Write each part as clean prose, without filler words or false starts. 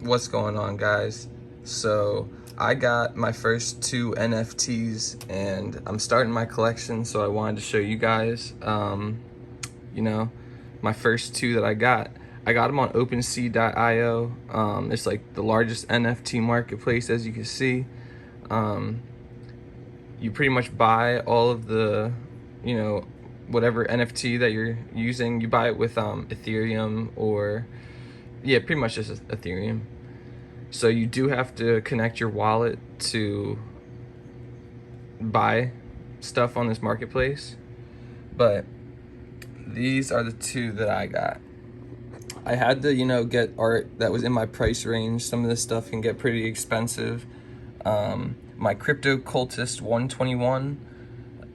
What's going on, guys? So I got my first 2 NFTs and I'm starting my collection, so I wanted to show you guys my first 2 that I got them on opensea.io. It's like the largest NFT marketplace, as you can see. You pretty much buy all of the whatever NFT that you're using. You buy it with Ethereum, or pretty much just Ethereum. So you do have to connect your wallet to buy stuff on this marketplace. But these are the 2 that I got. I had to, get art that was in my price range. Some of this stuff can get pretty expensive. My Crypto Cultist 121,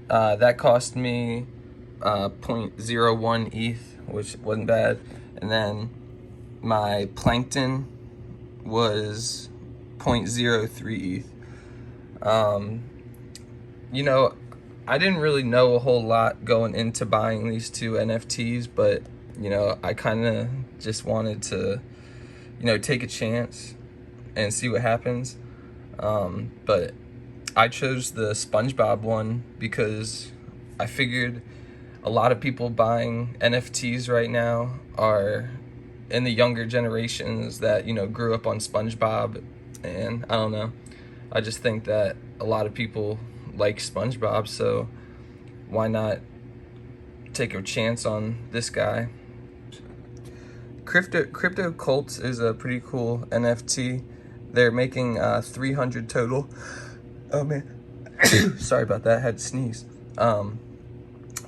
that cost me 0.01 ETH, which wasn't bad. And then my Plankton was 0.03 ETH. I didn't really know a whole lot going into buying these 2 NFTs, but I kind of just wanted to take a chance and see what happens. But I chose the SpongeBob one because I figured a lot of people buying NFTs right now are in the younger generations that grew up on SpongeBob, and I don't know, I just think that a lot of people like SpongeBob, so why not take a chance on this guy. Crypto Cults is a pretty cool NFT. They're making 300 total. Oh man, sorry about that, I had to sneeze.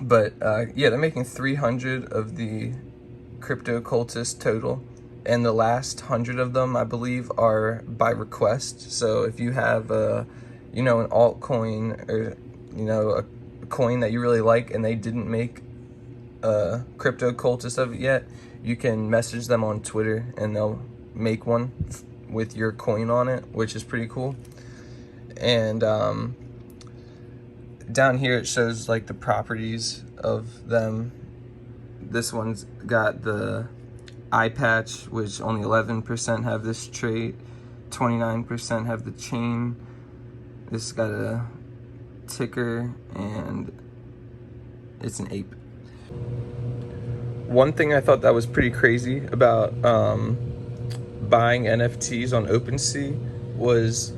But they're making 300 of the Crypto Cultist total, and the last 100 of them, I believe, are by request. So if you have an altcoin, or a coin that you really like and they didn't make a Crypto Cultist of it yet, you can message them on Twitter and they'll make one with your coin on it, which is pretty cool. And down here it shows like the properties of them. This one's got the eye patch, which only 11% have this trait, 29% have the chain. This got a ticker, and it's an ape. One thing I thought that was pretty crazy about buying NFTs on OpenSea was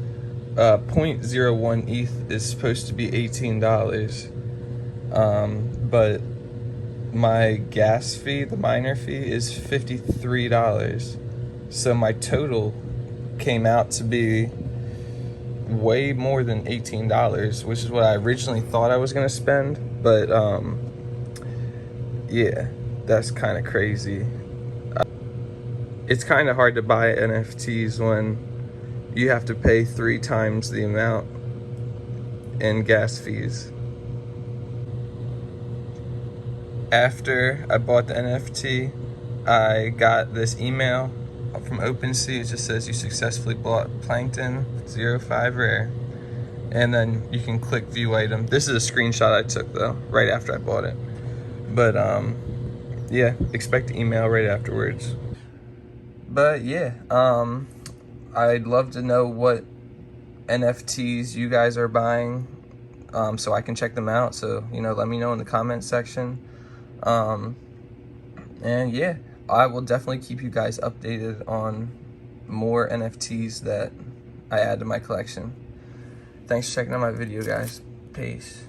0.01 ETH is supposed to be $18, but my gas fee, the miner fee, is $53. So my total came out to be way more than $18, which is what I originally thought I was gonna spend. But that's kind of crazy. It's kind of hard to buy NFTs when you have to pay 3 times the amount in gas fees. After I bought the NFT, I got this email from OpenSea. It just says you successfully bought Plankton 05 rare. And then you can click view item. This is a screenshot I took though, right after I bought it. But expect the email right afterwards. But I'd love to know what NFTs you guys are buying, so I can check them out. So let me know in the comment section. I will definitely keep you guys updated on more NFTs that I add to my collection. Thanks for checking out my video, guys. Peace.